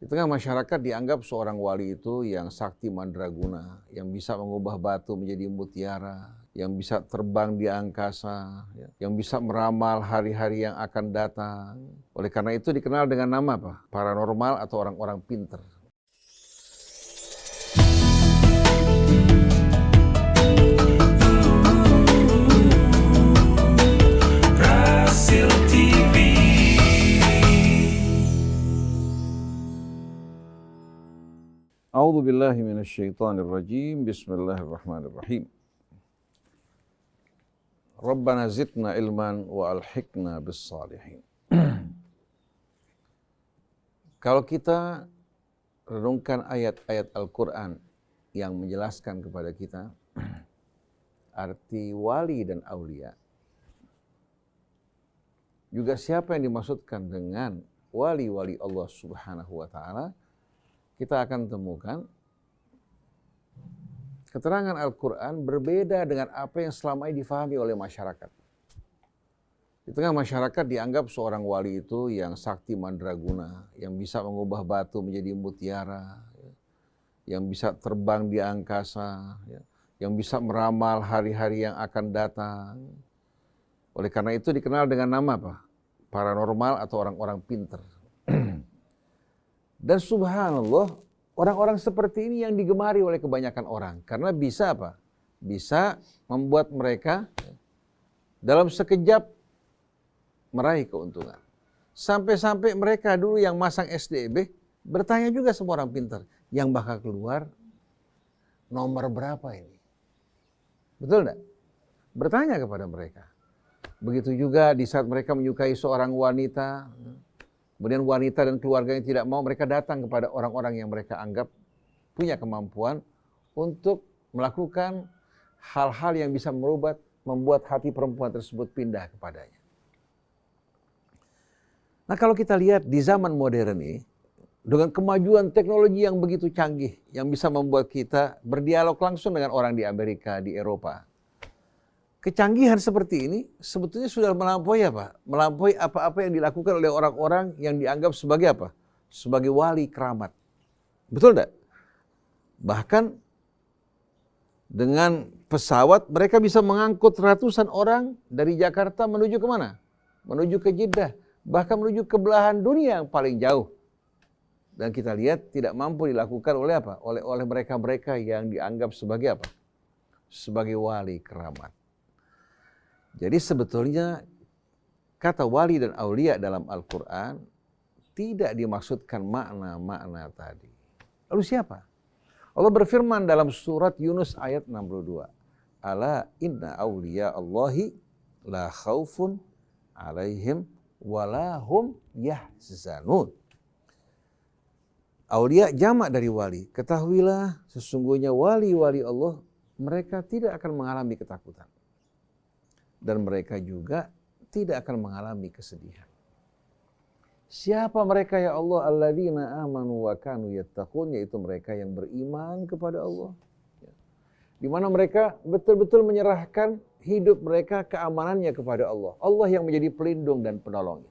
Di tengah masyarakat dianggap seorang wali itu yang sakti mandraguna, yang bisa mengubah batu menjadi mutiara, yang bisa terbang di angkasa, yang bisa meramal hari-hari yang akan datang. Oleh karena itu dikenal dengan nama apa? Paranormal atau orang-orang pinter. A'udzu billahi minasyaitonir rajim. Bismillahirrahmanirrahim. Rabbana zidna ilman wa alhiqna bis salihin. Kalau kita renungkan ayat-ayat Al-Qur'an yang menjelaskan kepada kita arti wali dan aulia, juga siapa yang dimaksudkan dengan wali-wali Allah Subhanahu wa taala, kita akan temukan keterangan Al-Quran berbeda dengan apa yang selama ini difahami oleh masyarakat. Di tengah masyarakat dianggap seorang wali itu yang sakti mandraguna, yang bisa mengubah batu menjadi mutiara, yang bisa terbang di angkasa, yang bisa meramal hari-hari yang akan datang. Oleh karena itu dikenal dengan nama apa? Paranormal atau orang-orang pinter. Dan subhanallah, orang-orang seperti ini yang digemari oleh kebanyakan orang. Karena bisa apa? Bisa membuat mereka dalam sekejap meraih keuntungan. Sampai-sampai mereka dulu yang masang SDB bertanya juga sama orang pintar. Yang bakal keluar nomor berapa ini? Betul enggak? Bertanya kepada mereka. Begitu juga di saat mereka menyukai seorang wanita, kemudian wanita dan keluarganya tidak mau, mereka datang kepada orang-orang yang mereka anggap punya kemampuan untuk melakukan hal-hal yang bisa membuat hati perempuan tersebut pindah kepadanya. Nah, kalau kita lihat di zaman modern ini, dengan kemajuan teknologi yang begitu canggih, yang bisa membuat kita berdialog langsung dengan orang di Amerika, di Eropa, kecanggihan seperti ini sebetulnya sudah melampaui apa? Melampaui apa-apa yang dilakukan oleh orang-orang yang dianggap sebagai apa? Sebagai wali keramat. Betul enggak? Bahkan dengan pesawat mereka bisa mengangkut ratusan orang dari Jakarta menuju ke mana? Menuju ke Jeddah. Bahkan menuju ke belahan dunia yang paling jauh. Dan kita lihat tidak mampu dilakukan oleh apa? Oleh mereka-mereka yang dianggap sebagai apa? Sebagai wali keramat. Jadi sebetulnya kata wali dan aulia dalam Al-Quran tidak dimaksudkan makna-makna tadi. Lalu siapa? Allah berfirman dalam surat Yunus ayat 62. Ala inna awliya Allahi la khawfun alaihim walahum yahzanun. Aulia jamak dari wali. Ketahuilah sesungguhnya wali-wali Allah mereka tidak akan mengalami ketakutan. Dan mereka juga tidak akan mengalami kesedihan. Siapa mereka ya Allah? Alladzina amanu wa kanu yattaqun, yaitu mereka yang beriman kepada Allah. Di mana mereka betul-betul menyerahkan hidup mereka, keamanannya kepada Allah. Allah yang menjadi pelindung dan penolongnya.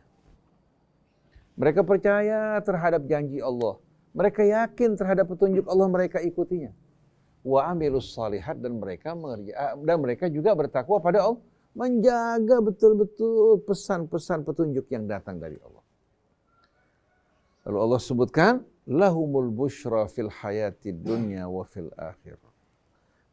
Mereka percaya terhadap janji Allah. Mereka yakin terhadap petunjuk Allah, mereka ikutinya. Wa amilus salihat, dan mereka juga bertakwa pada Allah. Menjaga betul-betul pesan-pesan petunjuk yang datang dari Allah. Lalu Allah sebutkan, lahumul busyra fil hayatid dunya wa fil akhirah.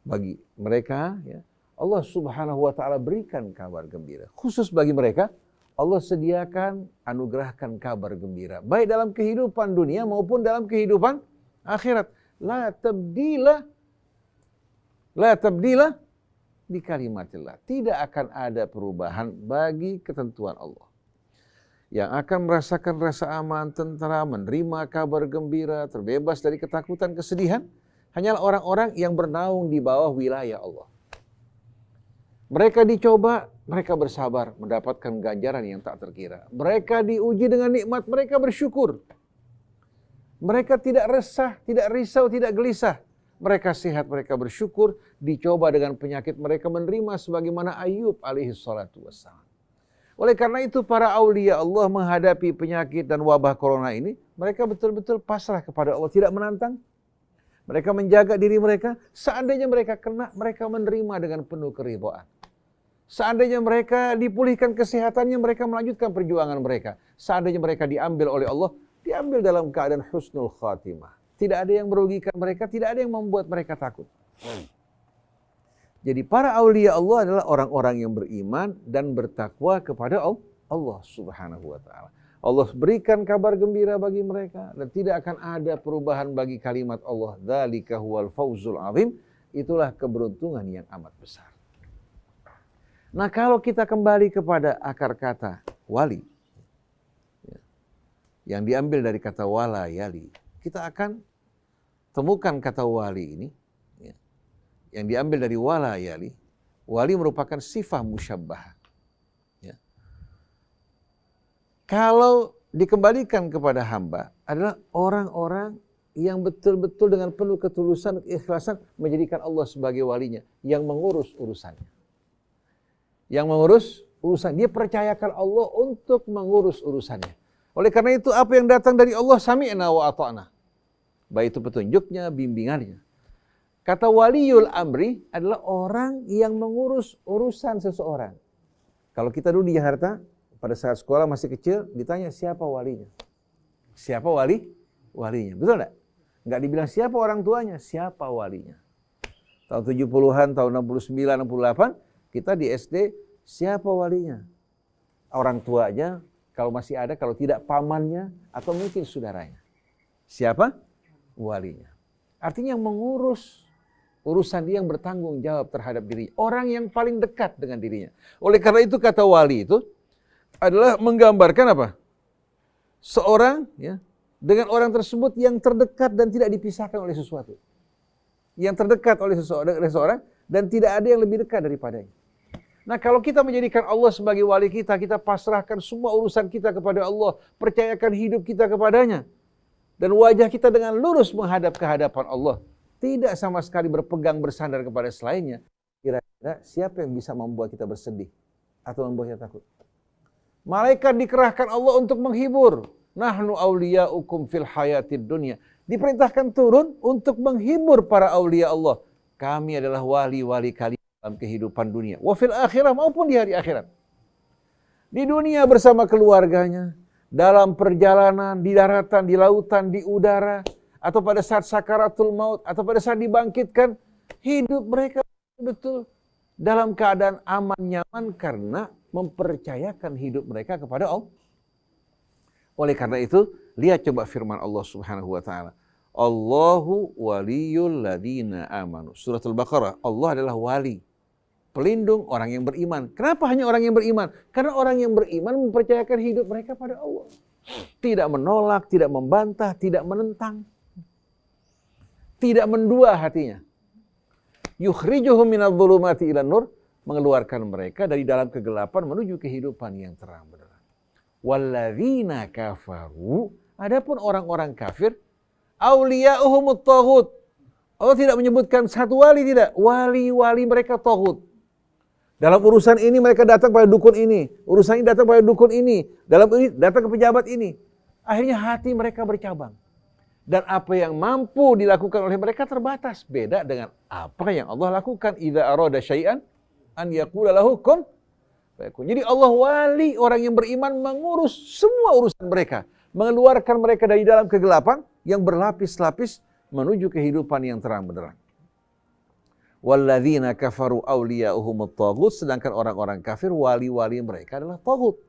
Bagi mereka, ya, Allah Subhanahu wa taala berikan kabar gembira. Khusus bagi mereka, Allah sediakan, anugerahkan kabar gembira. Baik dalam kehidupan dunia maupun dalam kehidupan akhirat. La tabdila di kalimatillah. Tidak akan ada perubahan bagi ketentuan Allah. Yang akan merasakan rasa aman, tentram, menerima kabar gembira, terbebas dari ketakutan, kesedihan, hanyalah orang-orang yang bernaung di bawah wilayah Allah. Mereka dicoba, mereka bersabar, mendapatkan ganjaran yang tak terkira. Mereka diuji dengan nikmat, mereka bersyukur. Mereka tidak resah, tidak risau, tidak gelisah. Mereka sehat, mereka bersyukur, dicoba dengan penyakit, mereka menerima sebagaimana Ayub alaihi salatu wassalam. Oleh karena itu para aulia Allah menghadapi penyakit dan wabah corona ini, Mereka betul-betul pasrah kepada Allah, tidak menantang. Mereka menjaga diri mereka, seandainya mereka kena, mereka menerima dengan penuh keridhaan. Seandainya mereka dipulihkan kesehatannya, mereka melanjutkan perjuangan mereka. Seandainya mereka diambil oleh Allah, diambil dalam keadaan husnul khatimah. Tidak ada yang merugikan mereka, tidak ada yang membuat mereka takut. Jadi para aulia Allah adalah orang-orang yang beriman dan bertakwa kepada Allah Subhanahu wa ta'ala. Allah berikan kabar gembira bagi mereka dan tidak akan ada perubahan bagi kalimat Allah. Dzalika huwal fawzul azim. Itulah keberuntungan yang amat besar. Nah, kalau kita kembali kepada akar kata wali yang diambil dari kata wala yali, kita akan temukan kata wali ini yang diambil dari wala yali. Wali merupakan sifat musyabbah. Kalau dikembalikan kepada hamba adalah orang-orang yang betul-betul dengan penuh ketulusan, keikhlasan menjadikan Allah sebagai walinya, yang mengurus urusannya. Yang mengurus urusan, dia percayakan Allah untuk mengurus urusannya. Oleh karena itu apa yang datang dari Allah sami'na wa ata'na. Baik itu petunjuknya, bimbingannya. Kata waliyul amri adalah orang yang mengurus urusan seseorang. Kalau kita dulu di Jakarta, pada saat sekolah masih kecil, ditanya siapa walinya. Siapa walinya, betul enggak? Enggak dibilang siapa orang tuanya, siapa walinya. Tahun 70-an, tahun 69, 68, kita di SD, siapa walinya? Orang tuanya, kalau masih ada, kalau tidak pamannya, atau mungkin saudaranya. Siapa? Walinya. Artinya yang mengurus urusan dia, yang bertanggung jawab terhadap dirinya. Orang yang paling dekat dengan dirinya. Oleh karena itu kata wali itu adalah menggambarkan apa? Seorang dengan orang tersebut yang terdekat dan tidak dipisahkan oleh sesuatu. Yang terdekat oleh seseorang dan tidak ada yang lebih dekat daripadanya. Nah, kalau kita menjadikan Allah sebagai wali kita, kita pasrahkan semua urusan kita kepada Allah, percayakan hidup kita kepadanya, dan wajah kita dengan lurus menghadap ke hadapan Allah, tidak sama sekali berpegang bersandar kepada selainnya, kira-kira siapa yang bisa membuat kita bersedih atau membuat kita takut? Malaikat dikerahkan Allah untuk menghibur. Nahnu awliya'ukum fil hayatid dunya. Diperintahkan turun untuk menghibur para aulia Allah. Kami adalah wali-wali kalian dalam kehidupan dunia. Wa fil akhirah, maupun di hari akhirat. Di dunia bersama keluarganya, dalam perjalanan, di daratan, di lautan, di udara, atau pada saat sakaratul maut, atau pada saat dibangkitkan, hidup mereka betul dalam keadaan aman, nyaman, karena mempercayakan hidup mereka kepada Allah. Oleh karena itu, lihat coba firman Allah Subhanahu wa taala. Allahu waliyul ladina amanu. Surah Al-Baqarah, Allah adalah wali, pelindung orang yang beriman. Kenapa hanya orang yang beriman? Karena orang yang beriman mempercayakan hidup mereka pada Allah. Tidak menolak, tidak membantah, tidak menentang. Tidak mendua hatinya. Yukhrijuhum minadh dhulumati ilan nur, mengeluarkan mereka dari dalam kegelapan menuju kehidupan yang terang benderang. Walladzina kafaru, adapun orang-orang kafir, auliya'uhumut taghut. Allah tidak menyebutkan satu wali, tidak. Wali-wali mereka taghut. Dalam urusan ini mereka datang pada dukun ini, urusan ini datang pada dukun ini, dalam ini datang ke pejabat ini. Akhirnya hati mereka bercabang. Dan apa yang mampu dilakukan oleh mereka terbatas. Beda dengan apa yang Allah lakukan. Idza arada syai'an an yaqula lahu kun fayakun. Jadi Allah wali orang yang beriman mengurus semua urusan mereka, mengeluarkan mereka dari dalam kegelapan yang berlapis-lapis menuju kehidupan yang terang benderang. Walladzina kafaru awliya'uhumut taghut, sedangkan orang-orang kafir wali-wali mereka adalah taghut.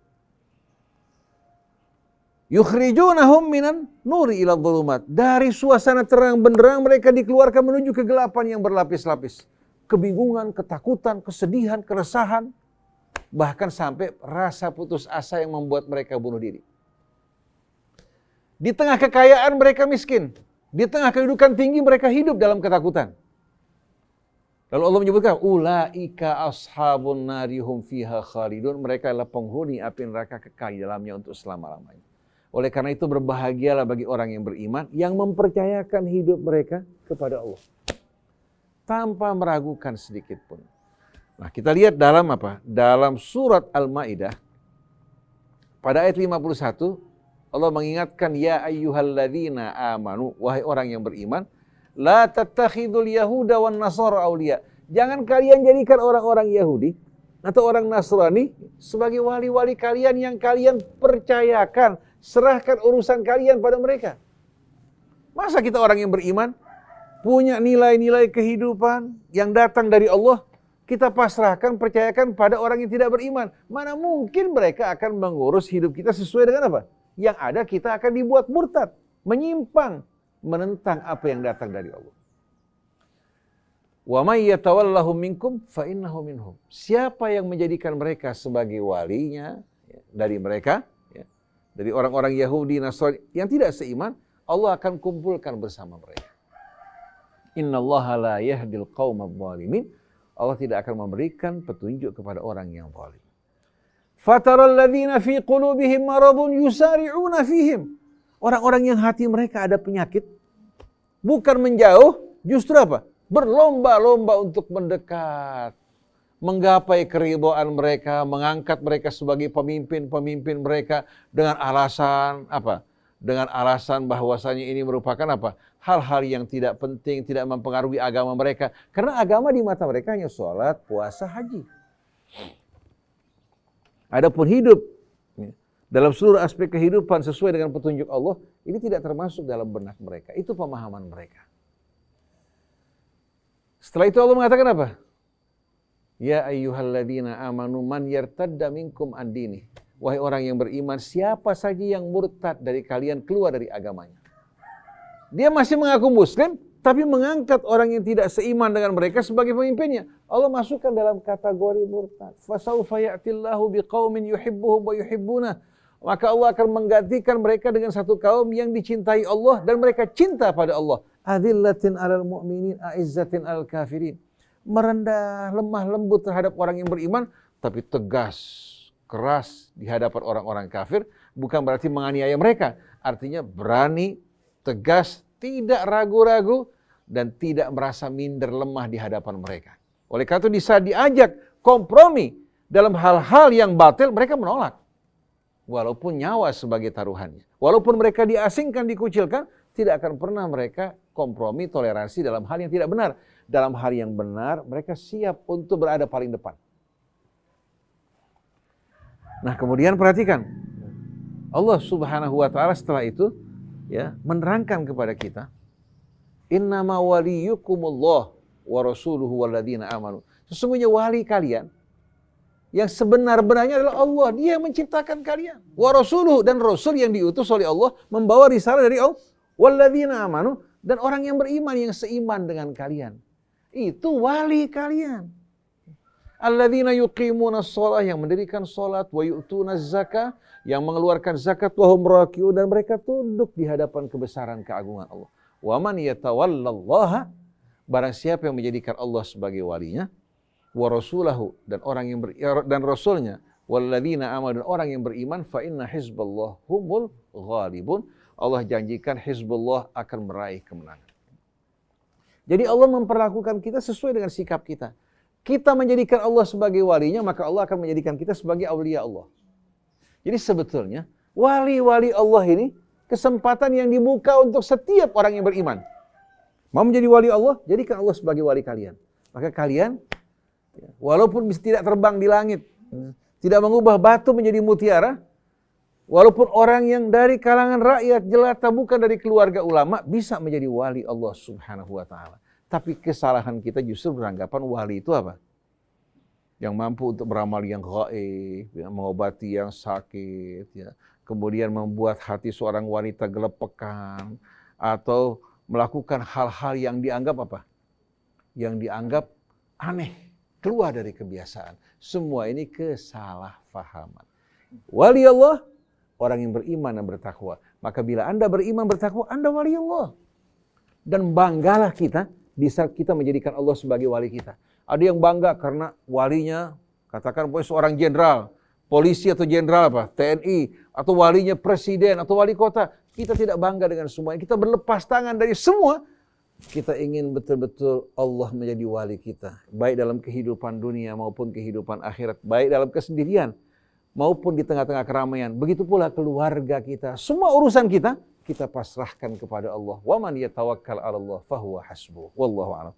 Yukhrijunahum minan nuri ila dhulumat, dari suasana terang benderang mereka dikeluarkan menuju kegelapan yang berlapis-lapis. Kebingungan, ketakutan, kesedihan, keresahan, bahkan sampai rasa putus asa yang membuat mereka bunuh diri. Di tengah kekayaan mereka miskin, di tengah kedudukan tinggi mereka hidup dalam ketakutan. Lalu Allah menyebutkan, ulaika ashabun nari hum fiha khalidun, mereka adalah penghuni api neraka kekal di dalamnya untuk selama-lamanya. Oleh karena itu berbahagialah bagi orang yang beriman yang mempercayakan hidup mereka kepada Allah tanpa meragukan sedikit pun. Nah, kita lihat dalam apa? Dalam surat Al-Maidah pada ayat 51, Allah mengingatkan, ya ayyuhalladzina amanu, wahai orang yang beriman, la tattakhidul yahuda wan nasara awliya. Jangan kalian jadikan orang-orang Yahudi atau orang Nasrani sebagai wali-wali kalian yang kalian percayakan, serahkan urusan kalian pada mereka. Masa kita orang yang beriman punya nilai-nilai kehidupan yang datang dari Allah, kita pasrahkan, percayakan pada orang yang tidak beriman. Mana mungkin mereka akan mengurus hidup kita sesuai dengan apa? Yang ada kita akan dibuat murtad, menyimpang, menentang apa yang datang dari Allah. Wa may yatawallahum minkum fa innahu minhum. Siapa yang menjadikan mereka sebagai walinya dari mereka, dari orang-orang Yahudi, Nasrani yang tidak seiman, Allah akan kumpulkan bersama mereka. Innallaha la yahdil qaumadh dhalimin. Allah tidak akan memberikan petunjuk kepada orang yang zalim. Fataral ladzina fi qulubihim maradun yusari'una fihim. Orang-orang yang hati mereka ada penyakit, bukan menjauh, justru apa? Berlomba-lomba untuk mendekat, menggapai keridhaan mereka, mengangkat mereka sebagai pemimpin-pemimpin mereka dengan alasan apa? Dengan alasan bahwasanya ini merupakan apa? Hal-hal yang tidak penting, tidak mempengaruhi agama mereka. Karena agama di mata mereka hanya sholat, puasa, haji. Adapun hidup dalam seluruh aspek kehidupan sesuai dengan petunjuk Allah, ini tidak termasuk dalam benak mereka. Itu pemahaman mereka. Setelah itu Allah mengatakan apa? Ya ayyuhalladzina amanu man yartadda minkum an dini. Wahai orang yang beriman, siapa saja yang murtad dari kalian keluar dari agamanya. Dia masih mengaku muslim, tapi mengangkat orang yang tidak seiman dengan mereka sebagai pemimpinnya. Allah masukkan dalam kategori murtad. Fasawfa ya'tillahu biqaumin yuhibbuhum wa yuhibbunah. Maka Allah akan menggantikan mereka dengan satu kaum yang dicintai Allah dan mereka cinta pada Allah. Adillatin 'alal mu'minin, a'izzatin 'alal kafirin. Merendah, lemah lembut terhadap orang yang beriman, tapi tegas, keras di hadapan orang-orang kafir, bukan berarti menganiaya mereka. Artinya berani, tegas, tidak ragu-ragu, dan tidak merasa minder lemah di hadapan mereka. Oleh karena itu bisa diajak kompromi dalam hal-hal yang batil, mereka menolak. Walaupun nyawa sebagai taruhannya. Walaupun mereka diasingkan, dikucilkan, tidak akan pernah mereka kompromi, toleransi dalam hal yang tidak benar. Dalam hal yang benar, mereka siap untuk berada paling depan. Nah, kemudian perhatikan. Allah Subhanahu wa taala setelah itu menerangkan kepada kita, innama waliyukumullah wa rasuluhu walladzina amanu. Sesungguhnya wali kalian yang sebenar-benarnya adalah Allah. Dia yang menciptakan kalian. Wa rasuluhu, dan rasul yang diutus oleh Allah membawa risalah dari Allah. Walladzina amanu, dan orang yang beriman yang seiman dengan kalian. Itu wali kalian. Alladzina yuqimuna shalah, yang mendirikan salat, wa yu'tuna zakah, yang mengeluarkan zakat, wa hum raki'un, dan mereka tunduk di hadapan kebesaran keagungan Allah. Wa man yatawallallaha, barang siapa yang menjadikan Allah sebagai walinya, wa rasulahu, dan orang yang dan rasulnya, walladzina amanu, dan orang yang beriman, fa inna hizballah humul ghalibun. Allah janjikan Hizbullah akan meraih kemenangan. Jadi Allah memperlakukan kita sesuai dengan sikap kita. Kita menjadikan Allah sebagai walinya, maka Allah akan menjadikan kita sebagai aulia Allah. Jadi sebetulnya wali-wali Allah ini kesempatan yang dibuka untuk setiap orang yang beriman. Mau menjadi wali Allah, jadikan Allah sebagai wali kalian. Maka kalian, walaupun tidak terbang di langit, tidak mengubah batu menjadi mutiara, walaupun orang yang dari kalangan rakyat jelata, bukan dari keluarga ulama, bisa menjadi wali Allah Subhanahu wa ta'ala. Tapi kesalahan kita justru beranggapan wali itu apa? Yang mampu untuk beramal yang gaib, mengobati yang sakit, kemudian membuat hati seorang wanita gelepekan, atau melakukan hal-hal yang dianggap apa? Yang dianggap aneh, keluar dari kebiasaan. Semua ini kesalahpahaman. Wali Allah, orang yang beriman dan bertakwa. Maka bila Anda beriman bertakwa, Anda wali Allah. Dan banggalah kita bisa kita menjadikan Allah sebagai wali kita. Ada yang bangga karena walinya, katakan seorang jenderal, polisi atau jenderal apa, TNI, atau walinya presiden atau wali kota. Kita tidak bangga dengan semuanya. Kita berlepas tangan dari semua. Kita ingin betul-betul Allah menjadi wali kita. Baik dalam kehidupan dunia maupun kehidupan akhirat. Baik dalam kesendirian maupun di tengah-tengah keramaian. Begitu pula keluarga kita, semua urusan kita pasrahkan kepada Allah. Wa man yatawakkal 'ala Allah fahuwa hasbuh. Wallahu a'lam.